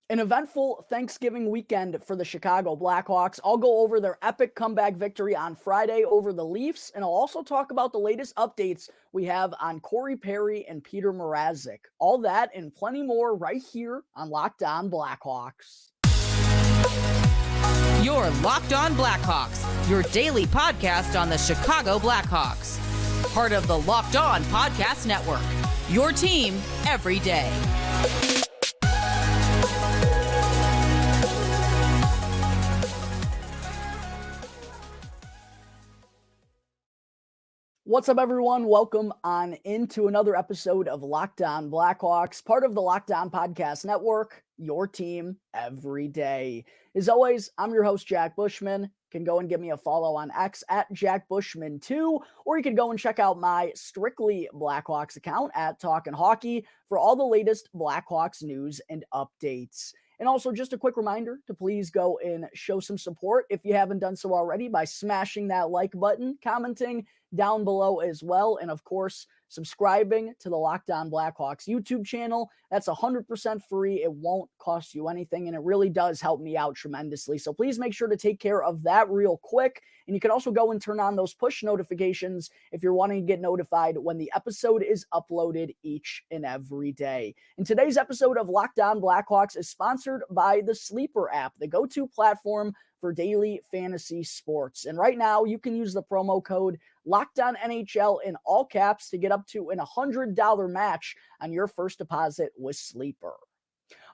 An eventful Thanksgiving weekend for the Chicago Blackhawks. I'll go over their epic comeback victory on Friday over the Leafs, and I'll also talk about the latest updates we have on Corey Perry and Petr Mrazek. All that and plenty more right here on Locked On Blackhawks. You're Locked On Blackhawks, your daily podcast on the Chicago Blackhawks. Part of the Locked On Podcast Network, your team every day. What's up, everyone? Welcome on into another episode of Locked On Blackhawks, part of the Locked On Podcast Network, your team every day. As always, I'm your host, Jack Bushman. You can go and give me a follow on X at Jack Bushman2, or you can go and check out my Strictly Blackhawks account at Talkin' Hockey for all the latest Blackhawks news and updates. And also just a quick reminder to please go and show some support if you haven't done so already by smashing that like button, commenting down below as well, and of course, subscribing to the Locked On Blackhawks YouTube channel. That's 100% free. It won't cost you anything, and it really does help me out tremendously. So please make sure to take care of that real quick. And you can also go and turn on those push notifications if you're wanting to get notified when the episode is uploaded each and every day. And today's episode of Locked On Blackhawks is sponsored by the Sleeper app, the go-to platform for daily fantasy sports. And right now, you can use the promo code LOCKEDONNHL in all caps to get up to an $100 match on your first deposit with Sleeper.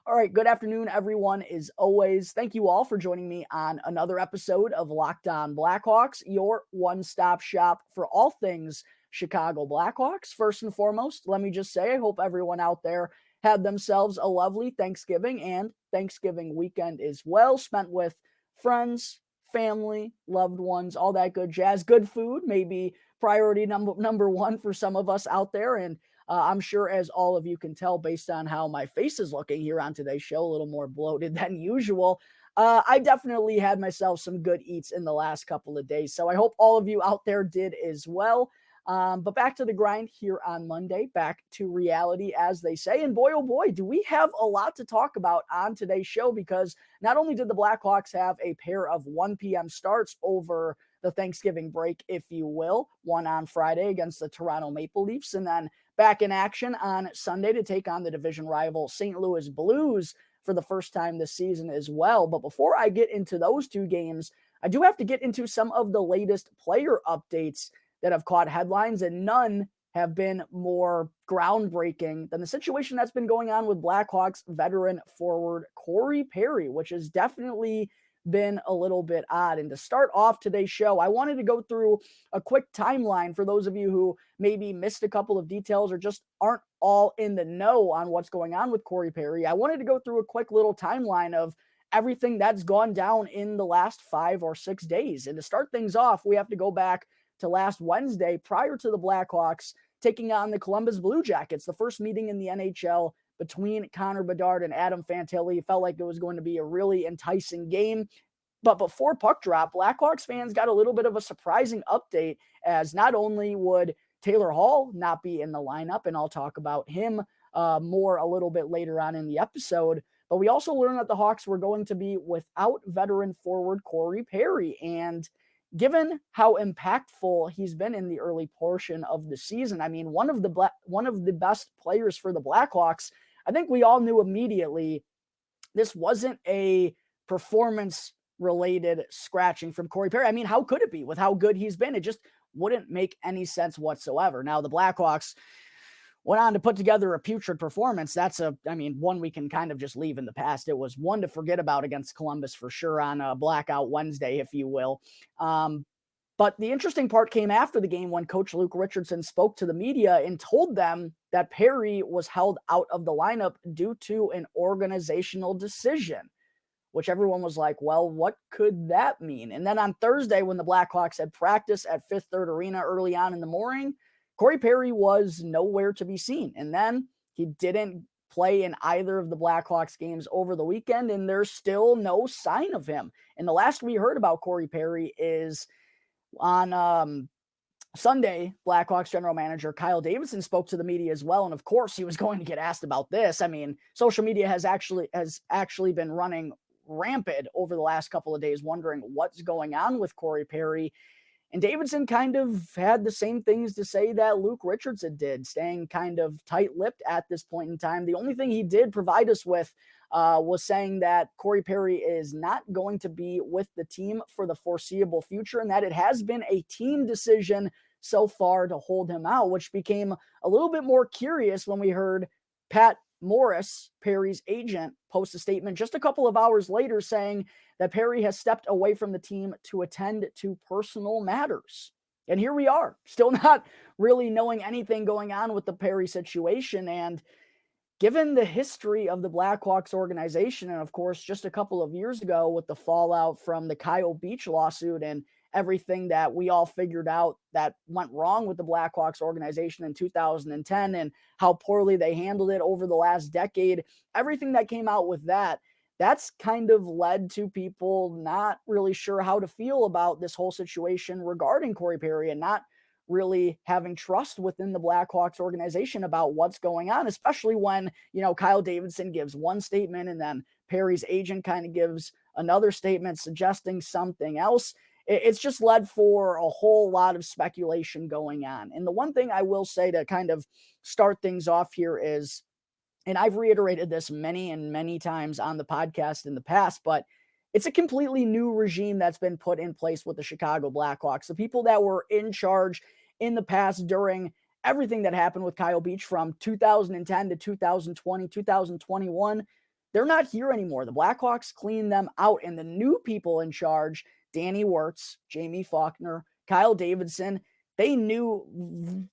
All right, good afternoon, everyone. As always, thank you all for joining me on another episode of Locked On Blackhawks, your one-stop shop for all things Chicago Blackhawks. First and foremost, let me just say, I hope everyone out there had themselves a lovely Thanksgiving and Thanksgiving weekend as well, spent with friends, family, loved ones, all that good jazz. Good food, maybe priority number one for some of us out there. And I'm sure, as all of you can tell, based on how my face is looking here on today's show, a little more bloated than usual. I definitely had myself some good eats in the last couple of days. So I hope all of you out there did as well. But back to the grind here on Monday, back to reality, as they say. And boy, oh boy, do we have a lot to talk about on today's show, because not only did the Blackhawks have a pair of 1 p.m. starts over the Thanksgiving break, if you will, one on Friday against the Toronto Maple Leafs, and then back in action on Sunday to take on the division rival St. Louis Blues for the first time this season as well. But before I get into those two games, I do have to get into some of the latest player updates that have caught headlines, and none have been more groundbreaking than the situation that's been going on with Blackhawks veteran forward Corey Perry, which has definitely been a little bit odd. And to start off today's show, I wanted to go through a quick timeline for those of you who maybe missed a couple of details or just aren't all in the know on what's going on with Corey Perry. I wanted to go through a quick little timeline of everything that's gone down in the last 5 or 6 days. And to start things off, we have to go back to last Wednesday, prior to the Blackhawks taking on the Columbus Blue Jackets, the first meeting in the NHL between Connor Bedard and Adam Fantilli. It felt like it was going to be a really enticing game. But before puck drop, Blackhawks fans got a little bit of a surprising update, as not only would Taylor Hall not be in the lineup, and I'll talk about him more a little bit later on in the episode, but we also learned that the Hawks were going to be without veteran forward Corey Perry. And given how impactful he's been in the early portion of the season, I mean, one of the best players for the Blackhawks, I think we all knew immediately this wasn't a performance-related scratching from Corey Perry. I mean, how could it be with how good he's been? It just wouldn't make any sense whatsoever. Now, the Blackhawks went on to put together a putrid performance. That's one we can kind of just leave in the past. It was one to forget about against Columbus for sure on a blackout Wednesday, if you will. But the interesting part came after the game when Coach Luke Richardson spoke to the media and told them that Perry was held out of the lineup due to an organizational decision, which everyone was like, well, what could that mean? And then on Thursday, when the Blackhawks had practice at Fifth Third Arena early on in the morning, Corey Perry was nowhere to be seen. And then he didn't play in either of the Blackhawks games over the weekend, and there's still no sign of him. And the last we heard about Corey Perry is on Sunday, Blackhawks general manager Kyle Davidson spoke to the media as well, and of course he was going to get asked about this. I mean, social media has actually been running rampant over the last couple of days, wondering what's going on with Corey Perry. And Davidson kind of had the same things to say that Luke Richardson did, staying kind of tight-lipped at this point in time. The only thing he did provide us with was saying that Corey Perry is not going to be with the team for the foreseeable future, and that it has been a team decision so far to hold him out, which became a little bit more curious when we heard Pat Morris, Perry's agent, post a statement just a couple of hours later saying that Perry has stepped away from the team to attend to personal matters. And here we are, still not really knowing anything going on with the Perry situation. And given the history of the Blackhawks organization, and of course, just a couple of years ago with the fallout from the Kyle Beach lawsuit and everything that we all figured out that went wrong with the Blackhawks organization in 2010 and how poorly they handled it over the last decade, everything that came out with that, that's kind of led to people not really sure how to feel about this whole situation regarding Corey Perry and not really having trust within the Blackhawks organization about what's going on, especially when, Kyle Davidson gives one statement and then Perry's agent kind of gives another statement suggesting something else. It's just led for a whole lot of speculation going on. And the one thing I will say to kind of start things off here is, and I've reiterated this many and many times on the podcast in the past, but it's a completely new regime that's been put in place with the Chicago Blackhawks. The people that were in charge in the past during everything that happened with Kyle Beach from 2010 to 2020, 2021, they're not here anymore. The Blackhawks cleaned them out, and the new people in charge, Danny Wirtz, Jamie Faulkner, Kyle Davidson, they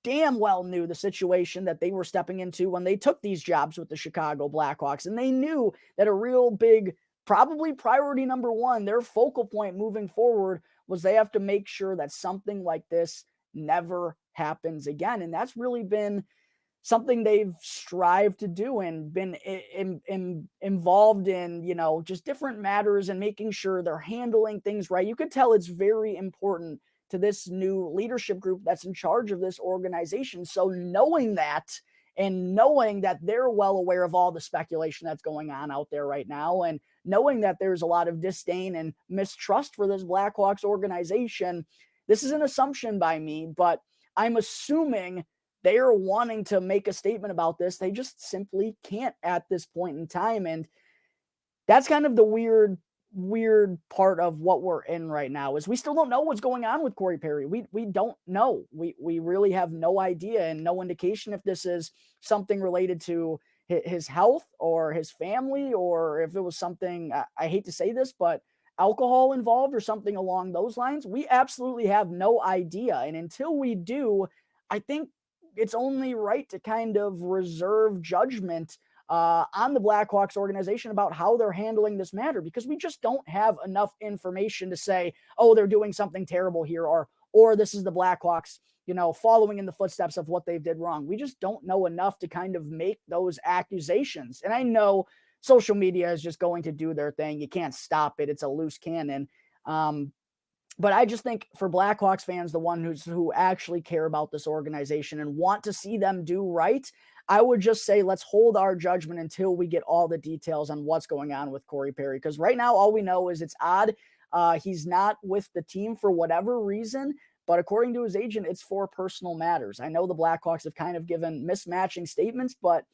damn well knew the situation that they were stepping into when they took these jobs with the Chicago Blackhawks. And they knew that a real big, probably priority number one, their focal point moving forward was they have to make sure that something like this never happens again. And that's really been something they've strived to do and been involved in, just different matters and making sure they're handling things right. You could tell it's very important to this new leadership group that's in charge of this organization. So knowing that and knowing that they're well aware of all the speculation that's going on out there right now, and knowing that there's a lot of disdain and mistrust for this Blackhawks organization, this is an assumption by me, but I'm assuming they are wanting to make a statement about this. They just simply can't at this point in time. And that's kind of the weird part of what we're in right now is we still don't know what's going on with Corey Perry. We don't know. We really have no idea and no indication if this is something related to his health or his family, or if it was something, I hate to say this, but alcohol involved or something along those lines. We absolutely have no idea. And until we do, I think it's only right to kind of reserve judgment on the Blackhawks organization about how they're handling this matter, because we just don't have enough information to say, oh, they're doing something terrible here, or this is the Blackhawks, following in the footsteps of what they did wrong. We just don't know enough to kind of make those accusations. And I know social media is just going to do their thing. You can't stop it. It's a loose cannon. But I just think for Blackhawks fans, the ones who actually care about this organization and want to see them do right, I would just say let's hold our judgment until we get all the details on what's going on with Corey Perry. Because right now, all we know is it's odd. He's not with the team for whatever reason, but according to his agent, it's for personal matters. I know the Blackhawks have kind of given mismatching statements, but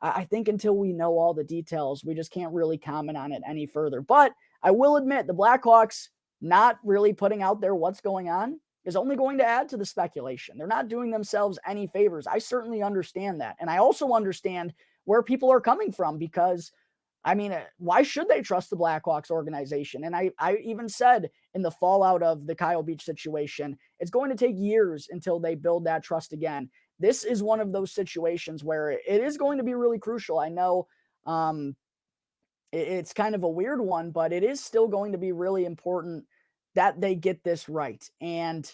I think until we know all the details, we just can't really comment on it any further. But I will admit the Blackhawks not really putting out there what's going on is only going to add to the speculation. They're not doing themselves any favors. I certainly understand that. And I also understand where people are coming from, because, I mean, why should they trust the Blackhawks organization? And I even said in the fallout of the Kyle Beach situation, it's going to take years until they build that trust again. This is one of those situations where it is going to be really crucial. I know it's kind of a weird one, but it is still going to be really important that they get this right. And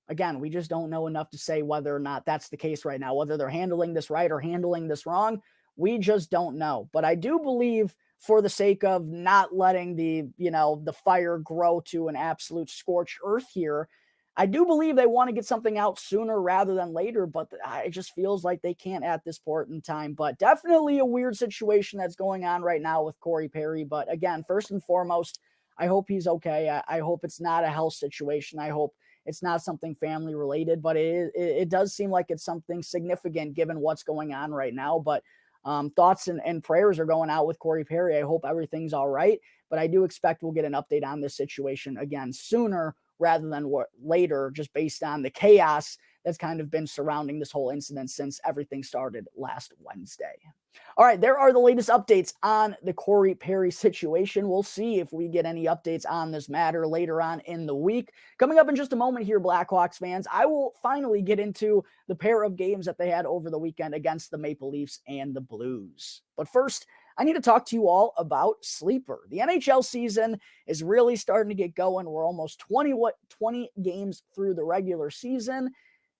again, we just don't know enough to say whether or not that's the case right now, whether they're handling this right or handling this wrong. We just don't know. But I do believe, for the sake of not letting the fire grow to an absolute scorched earth here, I do believe they want to get something out sooner rather than later, but it just feels like they can't at this point in time. But definitely a weird situation that's going on right now with Corey Perry. But again, first and foremost, I hope he's okay. I hope it's not a health situation. I hope it's not something family related, but it does seem like it's something significant given what's going on right now. But thoughts and prayers are going out with Corey Perry. I hope everything's all right, but I do expect we'll get an update on this situation again sooner rather than later, just based on the chaos that's kind of been surrounding this whole incident since everything started last Wednesday. All right, there are the latest updates on the Corey Perry situation. We'll see if we get any updates on this matter later on in the week. Coming up in just a moment here, Blackhawks fans, I will finally get into the pair of games that they had over the weekend against the Maple Leafs and the Blues. But first, I need to talk to you all about Sleeper. The NHL season is really starting to get going. We're almost 20 games through the regular season.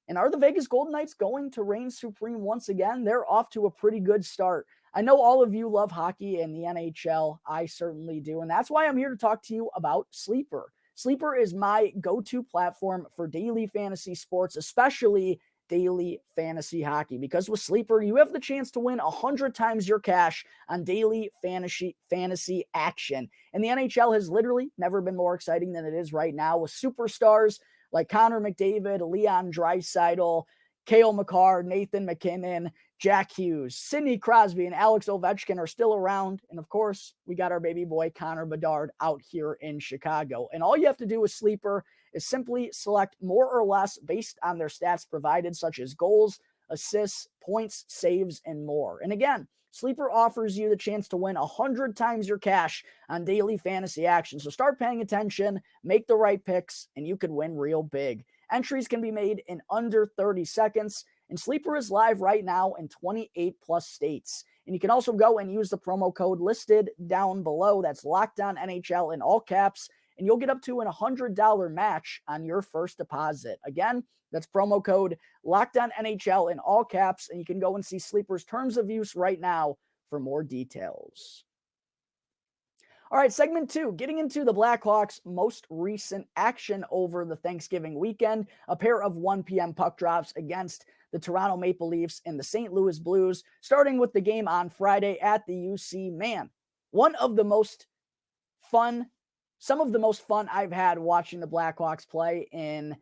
And are the Vegas Golden Knights going to reign supreme once again? They're off to a pretty good start. I know all of you love hockey and the NHL. I certainly do. And that's why I'm here to talk to you about Sleeper. Sleeper is my go-to platform for daily fantasy sports, especially daily fantasy hockey, because with Sleeper, you have the chance to win 100 times your cash on daily fantasy action. And the NHL has literally never been more exciting than it is right now, with superstars like Connor McDavid, Leon Draisaitl, Cale Makar, Nathan McKinnon, Jack Hughes, Sidney Crosby, and Alex Ovechkin are still around. And of course, we got our baby boy Connor Bedard out here in Chicago. And all you have to do with Sleeper is simply select more or less based on their stats provided, such as goals, assists, points, saves, and more. And again, Sleeper offers you the chance to win 100 times your cash on daily fantasy action. So start paying attention, make the right picks, and you could win real big. Entries can be made in under 30 seconds, and Sleeper is live right now in 28 plus states. And you can also go and use the promo code listed down below. That's Locked On NHL in all caps, and you'll get up to an $100 match on your first deposit. Again, that's promo code Locked On NHL in all caps, and you can go and see Sleeper's terms of use right now for more details. All right, segment 2, getting into the Blackhawks' most recent action over the Thanksgiving weekend, a pair of 1 p.m. puck drops against the Toronto Maple Leafs and the St. Louis Blues, starting with the game on Friday at the UC. Man, some of the most fun I've had watching the Blackhawks play in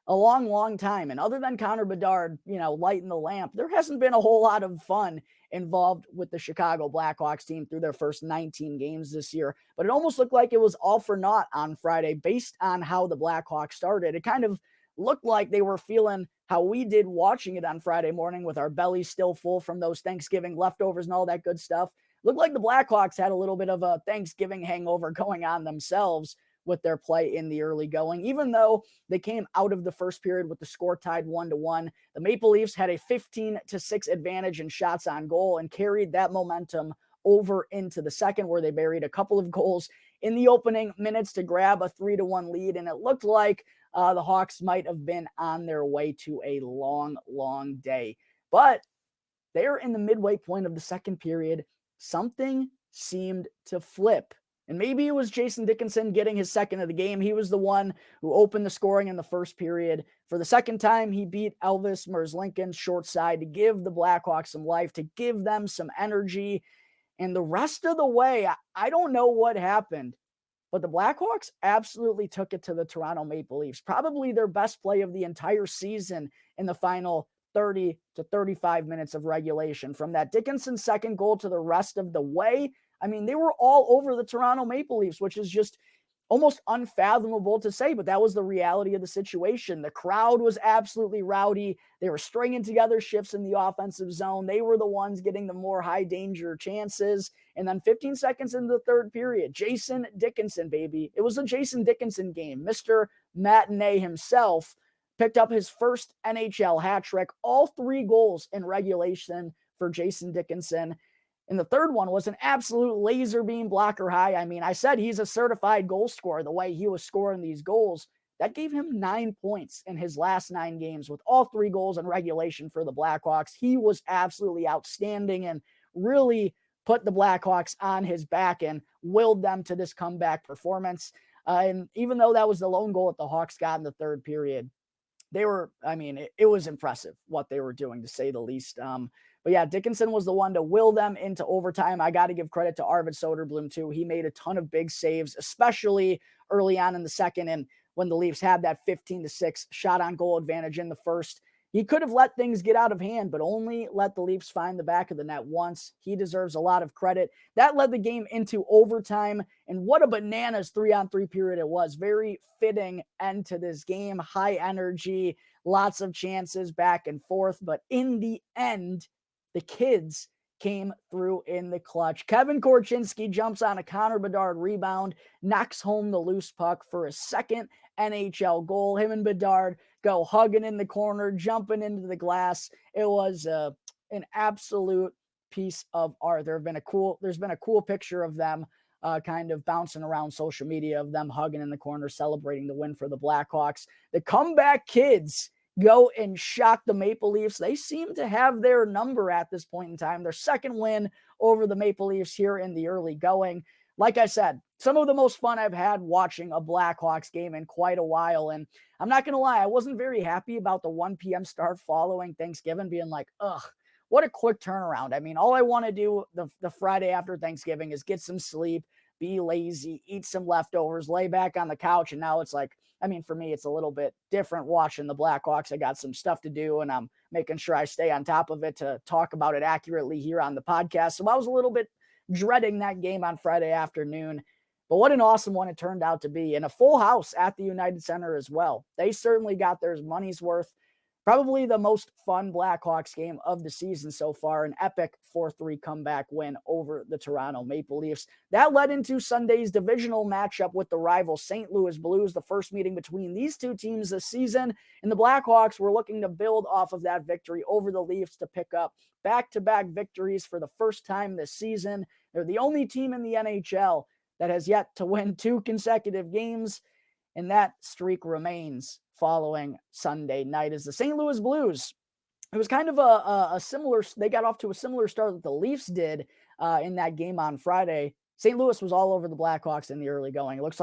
a long, long time. And other than Connor Bedard, lighting the lamp, there hasn't been a whole lot of fun involved with the Chicago Blackhawks team through their first 19 games this year. But it almost looked like it was all for naught on Friday based on how the Blackhawks started. It kind of looked like they were feeling how we did watching it on Friday morning with our bellies still full from those Thanksgiving leftovers and all that good stuff. Looked like the Blackhawks had a little bit of a Thanksgiving hangover going on themselves with their play in the early going. Even though they came out of the first period with the score tied 1-1, the Maple Leafs had a 15-6 advantage in shots on goal and carried that momentum over into the second, where they buried a couple of goals in the opening minutes to grab a 3-1 lead. And it looked like the Hawks might have been on their way to a long, long day. But there in the midway point of the second period, something seemed to flip. And maybe it was Jason Dickinson getting his second of the game. He was the one who opened the scoring in the first period. For the second time, he beat Elvis Merzlikins short side to give the Blackhawks some life, to give them some energy. And the rest of the way, I don't know what happened, but the Blackhawks absolutely took it to the Toronto Maple Leafs. Probably their best play of the entire season in the final 30 to 35 minutes of regulation. From that Dickinson second goal to the rest of the way, I mean, they were all over the Toronto Maple Leafs, which is just almost unfathomable to say, but that was the reality of the situation. The crowd was absolutely rowdy. They were stringing together shifts in the offensive zone. They were the ones getting the more high danger chances. And then 15 seconds into the third period, Jason Dickinson, baby. It was a Jason Dickinson game. Mr. Matinee himself picked up his first NHL hat trick, all 3 goals in regulation for Jason Dickinson. And the third one was an absolute laser beam blocker high. I mean, I said he's a certified goal scorer the way he was scoring these goals. That gave him 9 points in his last 9 games with all 3 goals in regulation for the Blackhawks. He was absolutely outstanding and really put the Blackhawks on his back and willed them to this comeback performance. And even though that was the lone goal that the Hawks got in the third period, it was impressive what they were doing, to say the least. But yeah, Dickinson was the one to will them into overtime. I got to give credit to Arvid Soderblom too. He made a ton of big saves, especially early on in the second. And when the Leafs had that 15-6 shot on goal advantage in the first, he could have let things get out of hand, but only let the Leafs find the back of the net once. He deserves a lot of credit. That led the game into overtime, and what a bananas 3-on-3 period it was. Very fitting end to this game. High energy, lots of chances back and forth, but in the end, the kids came through in the clutch. Kevin Korchinski jumps on a Connor Bedard rebound, knocks home the loose puck for a second NHL goal. Him and Bedard go hugging in the corner, jumping into the glass. It was an absolute piece of art. There's been a cool picture of them kind of bouncing around social media of them hugging in the corner, celebrating the win for the Blackhawks. The comeback kids go and shock the Maple Leafs. They seem to have their number at this point in time. Their second win over the Maple Leafs here in the early going. Like I said, some of the most fun I've had watching a Blackhawks game in quite a while. And I'm not going to lie, I wasn't very happy about the 1 p.m. start following Thanksgiving, being like, ugh, what a quick turnaround. I mean, all I want to do the Friday after Thanksgiving is get some sleep, be lazy, eat some leftovers, lay back on the couch. And now it's like, I mean, for me, it's a little bit different watching the Blackhawks. I got some stuff to do, and I'm making sure I stay on top of it to talk about it accurately here on the podcast. So I was a little bit dreading that game on Friday afternoon. But what an awesome one it turned out to be, and a full house at the United Center as well. They certainly got their money's worth. Probably the most fun Blackhawks game of the season so far, an epic 4-3 comeback win over the Toronto Maple Leafs. That led into Sunday's divisional matchup with the rival St. Louis Blues, the first meeting between these two teams this season, and the Blackhawks were looking to build off of that victory over the Leafs to pick up back-to-back victories for the first time this season. They're the only team in the NHL that has yet to win 2 consecutive games, and that streak remains following Sunday night as the St. Louis Blues. It was kind of a similar, they got off to a similar start that the Leafs did in that game on Friday. St. Louis was all over the Blackhawks in the early going. It looked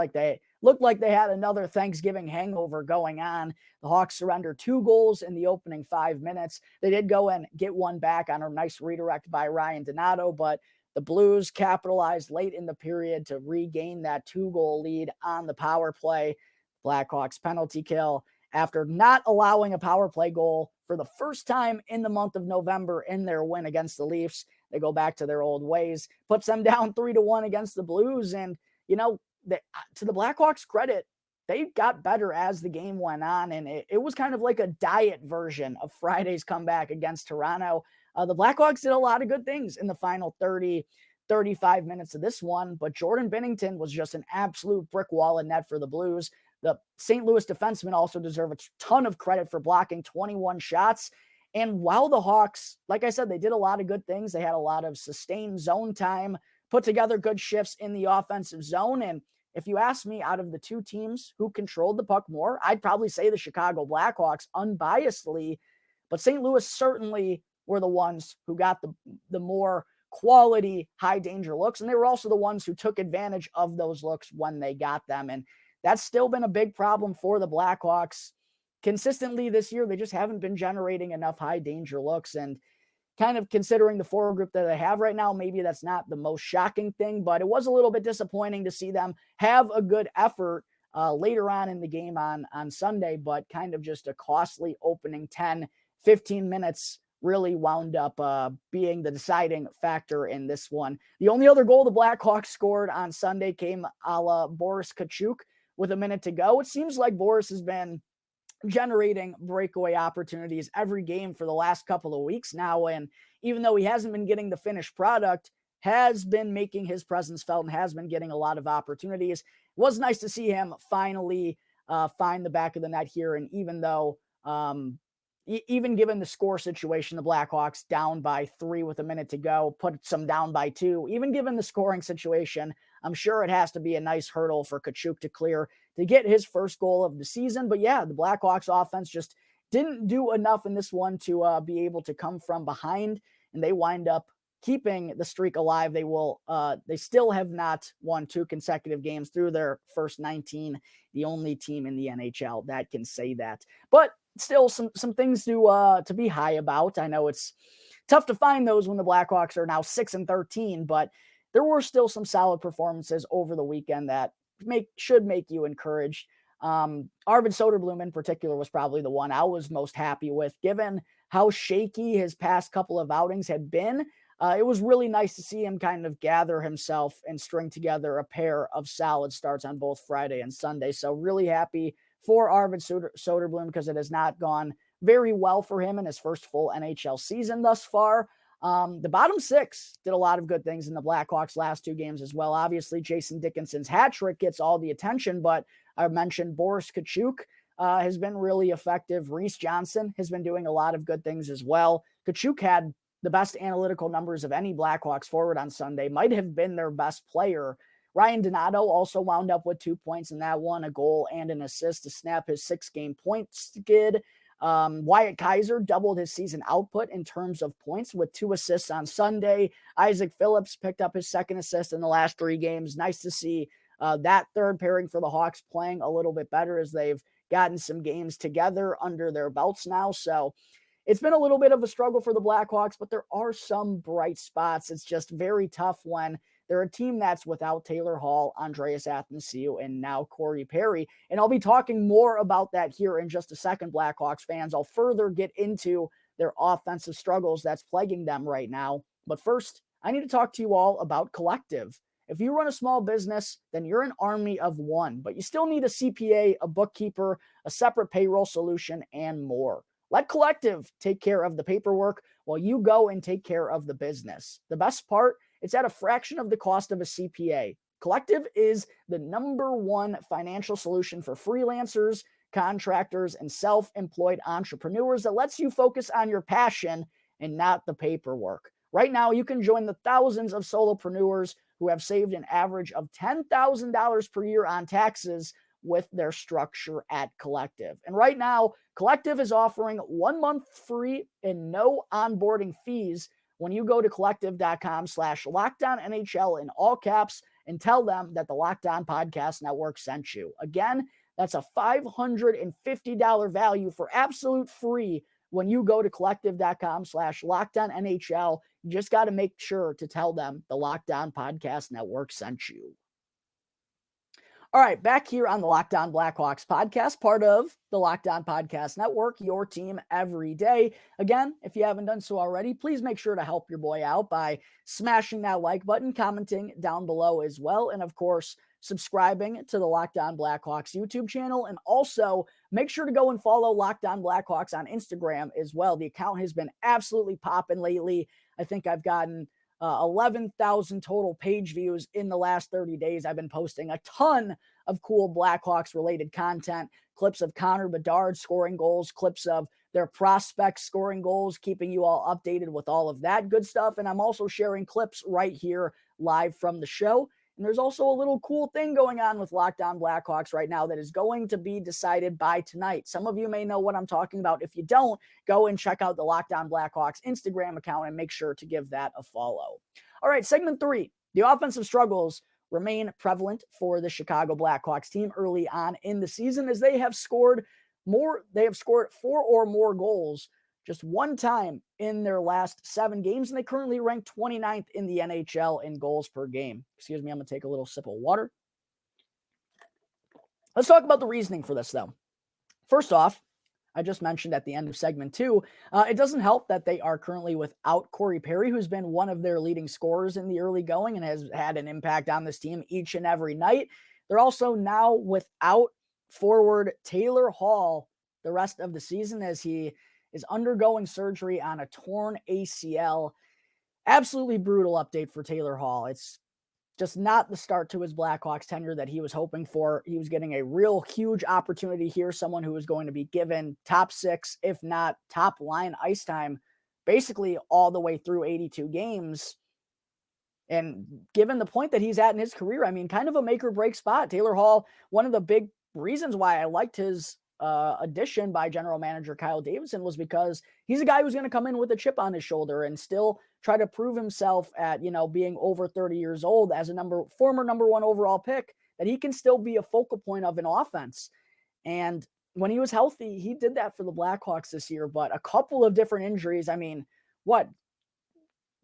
like they had another Thanksgiving hangover going on. The Hawks surrendered 2 goals in the opening 5 minutes. They did go and get one back on a nice redirect by Ryan Donato, but the Blues capitalized late in the period to regain that 2-goal lead on the power play. Blackhawks penalty kill after not allowing a power play goal for the first time in the month of November in their win against the Leafs. They go back to their old ways, puts them down 3-1 against the Blues. And, you know, to the Blackhawks' credit, they got better as the game went on. And it was kind of like a diet version of Friday's comeback against Toronto. The Blackhawks did a lot of good things in the final 35 minutes of this one, but Jordan Binnington was just an absolute brick wall in net for the Blues. The St. Louis defensemen also deserve a ton of credit for blocking 21 shots. And while the Hawks, like I said, they did a lot of good things. They had a lot of sustained zone time, put together good shifts in the offensive zone. And if you ask me, out of the two teams who controlled the puck more, I'd probably say the Chicago Blackhawks unbiasedly. But St. Louis certainly were the ones who got the more quality high danger looks. And they were also the ones who took advantage of those looks when they got them. And that's still been a big problem for the Blackhawks. Consistently this year, they just haven't been generating enough high danger looks. And kind of considering the forward group that they have right now, maybe that's not the most shocking thing, but it was a little bit disappointing to see them have a good effort later on in the game on Sunday, but kind of just a costly opening 10-15 minutes really wound up being the deciding factor in this one. The only other goal the Blackhawks scored on Sunday came a la Boris Tkachuk with a minute to go. It seems like Boris has been generating breakaway opportunities every game for the last couple of weeks now. And even though he hasn't been getting the finished product, has been making his presence felt and has been getting a lot of opportunities. It was nice to see him finally find the back of the net here. And even though, even given the score situation, the Blackhawks down by 3 with a minute to go, put some down by 2, even given the scoring situation, I'm sure it has to be a nice hurdle for Tkachuk to clear to get his first goal of the season. But yeah, the Blackhawks offense just didn't do enough in this one to be able to come from behind, and they wind up keeping the streak alive. They still have not won 2 consecutive games through their first 19, the only team in the NHL that can say that. But still some things to be high about. I know it's tough to find those when the Blackhawks are now 6-13, but there were still some solid performances over the weekend that should make you encouraged. Arvid Soderblom in particular was probably the one I was most happy with, given how shaky his past couple of outings had been. It was really nice to see him kind of gather himself and string together a pair of solid starts on both Friday and Sunday. So really happy for Arvid Soderblom because it has not gone very well for him in his first full NHL season thus far. The bottom 6 did a lot of good things in the Blackhawks last 2 games as well. Obviously, Jason Dickinson's hat trick gets all the attention, but I mentioned Boris Tkachuk has been really effective. Reese Johnson has been doing a lot of good things as well. Tkachuk had the best analytical numbers of any Blackhawks forward on Sunday, might have been their best player. Ryan Donato also wound up with 2 points in that one, a goal and an assist to snap his 6-game point skid. Wyatt Kaiser doubled his season output in terms of points with 2 assists on Sunday. Isaac Phillips picked up his 2nd assist in the last 3 games. Nice to see that third pairing for the Hawks playing a little bit better as they've gotten some games together under their belts now. So it's been a little bit of a struggle for the Blackhawks, but there are some bright spots. It's just very tough when they're a team that's without Taylor Hall, Andreas Athanasiou, and now Corey Perry. And I'll be talking more about that here in just a second, Blackhawks fans. I'll further get into their offensive struggles that's plaguing them right now. But first, I need to talk to you all about Collective. If you run a small business, then you're an army of one, but you still need a CPA, a bookkeeper, a separate payroll solution, and more. Let Collective take care of the paperwork while you go and take care of the business. The best part, it's at a fraction of the cost of a CPA. Collective is the #1 financial solution for freelancers, contractors, and self-employed entrepreneurs that lets you focus on your passion and not the paperwork. Right now, you can join the thousands of solopreneurs who have saved an average of $10,000 per year on taxes with their structure at Collective. And right now, Collective is offering 1 month free and no onboarding fees when you go to collective.com/LockedOnNHL in all caps and tell them that the Locked On Podcast Network sent you. Again, that's a $550 value for absolute free when you go to collective.com/LockedOnNHL. You just got to make sure to tell them the Locked On Podcast Network sent you. All right, back here on the Locked On Blackhawks podcast, part of the Locked On Podcast Network, your team every day. Again, if you haven't done so already, please make sure to help your boy out by smashing that like button, commenting down below as well, and of course, subscribing to the Locked On Blackhawks YouTube channel. And also, make sure to go and follow Locked On Blackhawks on Instagram as well. The account has been absolutely popping lately. I think I've gotten 11,000 total page views in the last 30 days. I've been posting a ton of cool Blackhawks related content, clips of Connor Bedard scoring goals, clips of their prospects scoring goals, keeping you all updated with all of that good stuff. And I'm also sharing clips right here live from the show. And there's also a little cool thing going on with Locked On Blackhawks right now that is going to be decided by tonight. Some of you may know what I'm talking about. If you don't, go and check out the Locked On Blackhawks Instagram account and make sure to give that a follow. All right, segment 3. The offensive struggles remain prevalent for the Chicago Blackhawks team early on in the season as they have scored 4 or more goals just one time in their last 7 games, and they currently rank 29th in the NHL in goals per game. Excuse me, I'm going to take a little sip of water. Let's talk about the reasoning for this, though. First off, I just mentioned at the end of segment 2, it doesn't help that they are currently without Corey Perry, who's been one of their leading scorers in the early going and has had an impact on this team each and every night. They're also now without forward Taylor Hall the rest of the season as he is undergoing surgery on a torn ACL. Absolutely brutal update for Taylor Hall. It's just not the start to his Blackhawks tenure that he was hoping for. He was getting a real huge opportunity here, someone who was going to be given top 6, if not top line ice time, basically all the way through 82 games. And given the point that he's at in his career, I mean, kind of a make or break spot. Taylor Hall, one of the big reasons why I liked his addition by general manager Kyle Davidson was because he's a guy who's going to come in with a chip on his shoulder and still try to prove himself at, being over 30 years old as a former number one overall pick, that he can still be a focal point of an offense. And when he was healthy, he did that for the Blackhawks this year, but a couple of different injuries. I mean,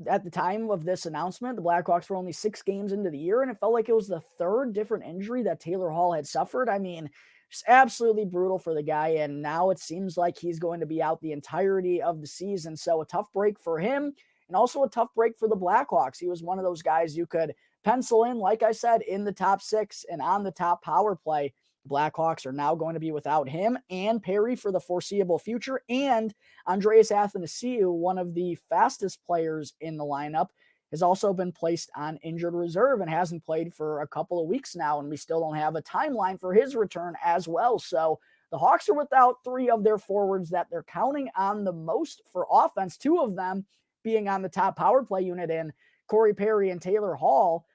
at the time of this announcement, the Blackhawks were only 6 games into the year, and it felt like it was the third different injury that Taylor Hall had suffered. I mean, just absolutely brutal for the guy, and now it seems like he's going to be out the entirety of the season. So a tough break for him, and also a tough break for the Blackhawks. He was one of those guys you could pencil in, like I said, in the top 6 and on the top power play. Blackhawks are now going to be without him and Perry for the foreseeable future. And Andreas Athanasiou, one of the fastest players in the lineup, has also been placed on injured reserve and hasn't played for a couple of weeks now. And we still don't have a timeline for his return as well. So the Hawks are without 3 of their forwards that they're counting on the most for offense, 2 of them being on the top power play unit in Corey Perry and Taylor Hall.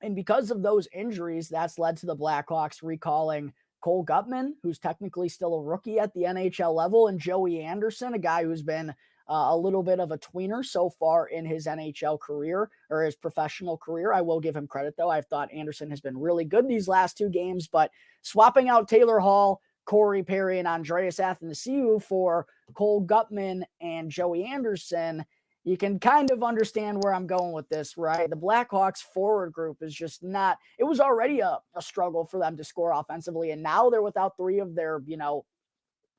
And because of those injuries, that's led to the Blackhawks recalling Cole Gutman, who's technically still a rookie at the NHL level, and Joey Anderson, a guy who's been a little bit of a tweener so far in his NHL career, or his professional career. I will give him credit, though. I've thought Anderson has been really good these last 2 games, but swapping out Taylor Hall, Corey Perry, and Andreas Athanasiou for Cole Gutman and Joey Anderson, you can kind of understand where I'm going with this, right? The Blackhawks forward group is just not, it was already a struggle for them to score offensively. And now they're without 3 of their,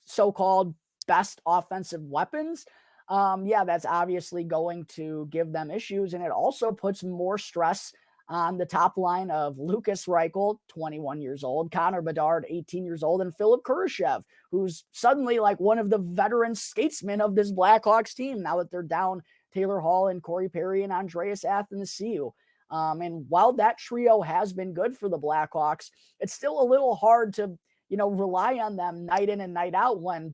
so-called best offensive weapons. That's obviously going to give them issues. And it also puts more stress on the top line of Lukas Reichel, 21 years old, Connor Bedard, 18 years old, and Philipp Kurashev, who's suddenly like one of the veteran skatesmen of this Blackhawks team now that they're down Taylor Hall and Corey Perry and Andreas Athanasiou. And while that trio has been good for the Blackhawks, it's still a little hard to, rely on them night in and night out when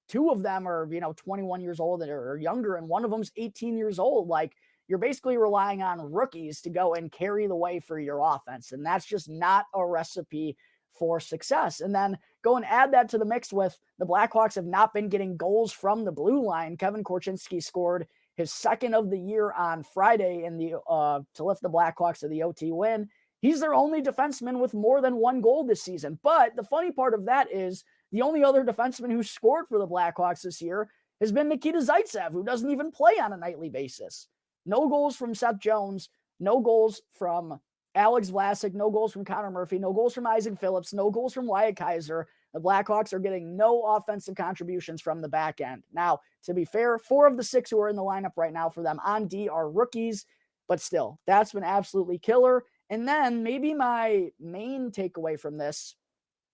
2 of them are, 21 years old or younger, and one of them's 18 years old. Like, you're basically relying on rookies to go and carry the way for your offense. And that's just not a recipe for success. And then go and add that to the mix with the Blackhawks have not been getting goals from the blue line. Kevin Korchinski scored his 2nd of the year on Friday in the to lift the Blackhawks to the OT win. He's their only defenseman with more than 1 goal this season. But the funny part of that is the only other defenseman who scored for the Blackhawks this year has been Nikita Zaitsev, who doesn't even play on a nightly basis. No goals from Seth Jones, no goals from Alex Vlasic, no goals from Connor Murphy, no goals from Isaac Phillips, no goals from Wyatt Kaiser. The Blackhawks are getting no offensive contributions from the back end. Now, to be fair, 4 of the 6 who are in the lineup right now for them on D are rookies, but still, that's been absolutely killer. And then maybe my main takeaway from this,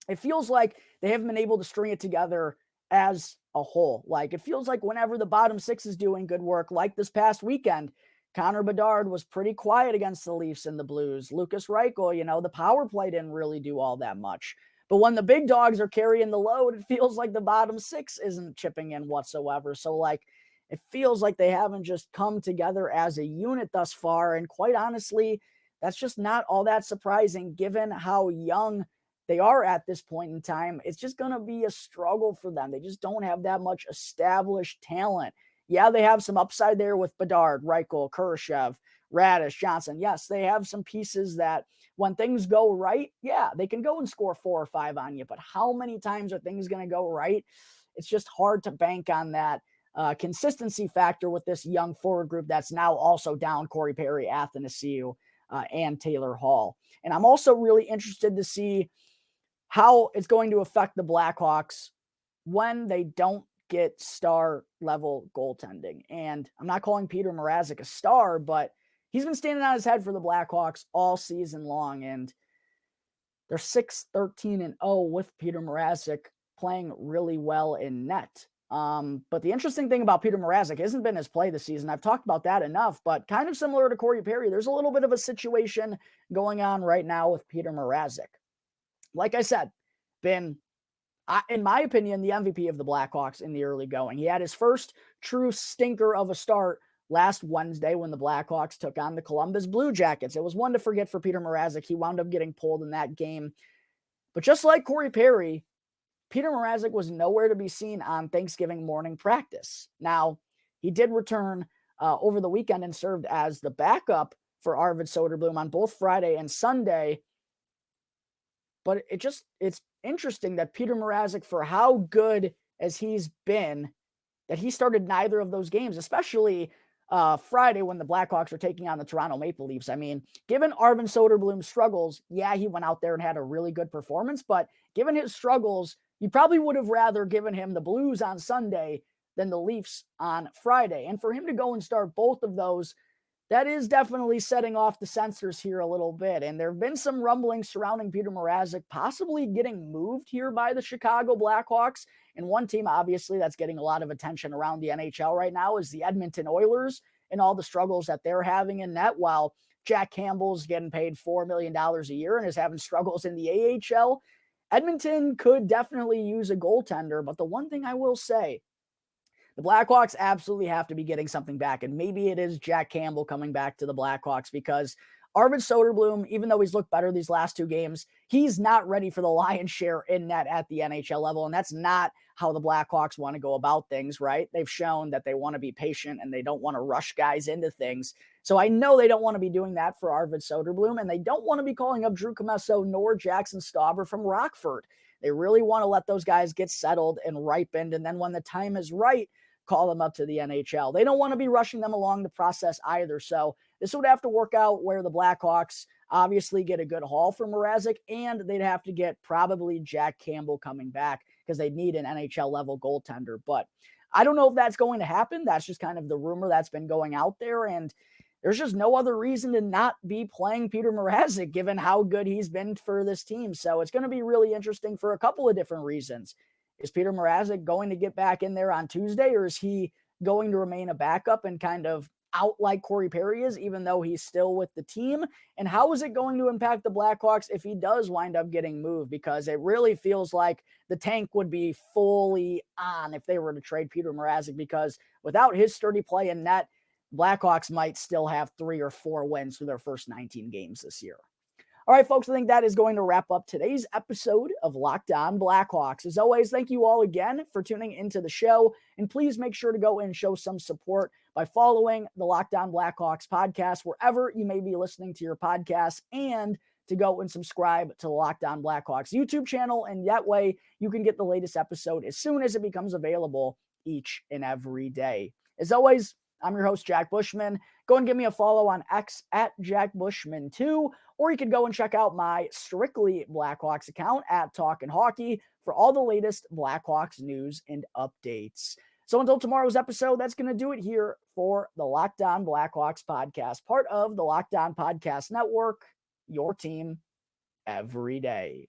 it feels like they haven't been able to string it together as a whole. Like, it feels like whenever the bottom 6 is doing good work, like this past weekend, Connor Bedard was pretty quiet against the Leafs and the Blues. Lukas Reichel, the power play didn't really do all that much. But when the big dogs are carrying the load, it feels like the bottom 6 isn't chipping in whatsoever. So, like, it feels like they haven't just come together as a unit thus far. And quite honestly, that's just not all that surprising given how young they are at this point in time. It's just going to be a struggle for them. They just don't have that much established talent. Yeah, they have some upside there with Bedard, Reichel, Kurashev, Radish, Johnson. Yes, they have some pieces that when things go right, yeah, they can go and score 4 or 5 on you. But how many times are things going to go right? It's just hard to bank on that consistency factor with this young forward group that's now also down Corey Perry, Athanasiou, and Taylor Hall. And I'm also really interested to see how it's going to affect the Blackhawks when they don't get star level goaltending. And I'm not calling Petr Mrazek a star, but he's been standing on his head for the Blackhawks all season long. And they're 6-13-0 with Petr Mrazek playing really well in net. But the interesting thing about Petr Mrazek hasn't been his play this season. I've talked about that enough, but kind of similar to Corey Perry, there's a little bit of a situation going on right now with Petr Mrazek. Like I said, been, in my opinion, the MVP of the Blackhawks in the early going. He had his first true stinker of a start last Wednesday when the Blackhawks took on the Columbus Blue Jackets. It was one to forget for Petr Mrazek. He wound up getting pulled in that game. But just like Corey Perry, Petr Mrazek was nowhere to be seen on Thanksgiving morning practice. Now, he did return over the weekend and served as the backup for Arvid Soderblom on both Friday and Sunday. But it's interesting that Petr Mrazek, for how good as he's been, that he started neither of those games, especially Friday when the Blackhawks were taking on the Toronto Maple Leafs. I mean, given Arvid Soderblom's struggles, yeah, he went out there and had a really good performance, but given his struggles, you probably would have rather given him the Blues on Sunday than the Leafs on Friday. And for him to go and start both of those, that is definitely setting off the sensors here a little bit. And there have been some rumblings surrounding Petr Mrazek possibly getting moved here by the Chicago Blackhawks. And one team, obviously, that's getting a lot of attention around the NHL right now is the Edmonton Oilers and all the struggles that they're having in that, while Jack Campbell's getting paid $4 million a year and is having struggles in the AHL. Edmonton could definitely use a goaltender, but the one thing I will say, the Blackhawks absolutely have to be getting something back, and maybe it is Jack Campbell coming back to the Blackhawks, because Arvid Soderblom, even though he's looked better these last two games, he's not ready for the lion's share in net at the NHL level, and that's not how the Blackhawks want to go about things, right? They've shown that they want to be patient and they don't want to rush guys into things. So I know they don't want to be doing that for Arvid Soderblom, and they don't want to be calling up Drew Commesso nor Jackson Stauber from Rockford. They really want to let those guys get settled and ripened, and then when the time is right, call them up to the NHL. They don't want to be rushing them along the process either. So this would have to work out where the Blackhawks obviously get a good haul for Mrazek, and they'd have to get probably Jack Campbell coming back because they need an NHL level goaltender. But I don't know if that's going to happen. That's just kind of the rumor that's been going out there. And there's just no other reason to not be playing Petr Mrazek given how good he's been for this team. So it's going to be really interesting for a couple of different reasons. Is Petr Mrazek going to get back in there on Tuesday, or is he going to remain a backup and kind of out like Corey Perry is, even though he's still with the team? And how is it going to impact the Blackhawks if he does wind up getting moved? Because it really feels like the tank would be fully on if they were to trade Petr Mrazek, because without his sturdy play in net, Blackhawks might still have 3 or 4 wins through their first 19 games this year. All right, folks, I think that is going to wrap up today's episode of Locked On Blackhawks. As always, thank you all again for tuning into the show, and please make sure to go and show some support by following the Locked On Blackhawks podcast wherever you may be listening to your podcasts, and to go and subscribe to the Locked On Blackhawks YouTube channel, and that way you can get the latest episode as soon as it becomes available each and every day. As always, I'm your host, Jack Bushman. Go and give me a follow on X at Jack Bushman2, or you can go and check out my Strictly Blackhawks account at Talkin' Hockey for all the latest Blackhawks news and updates. So until tomorrow's episode, that's going to do it here for the Locked On Blackhawks podcast, part of the Locked On Podcast Network, your team every day.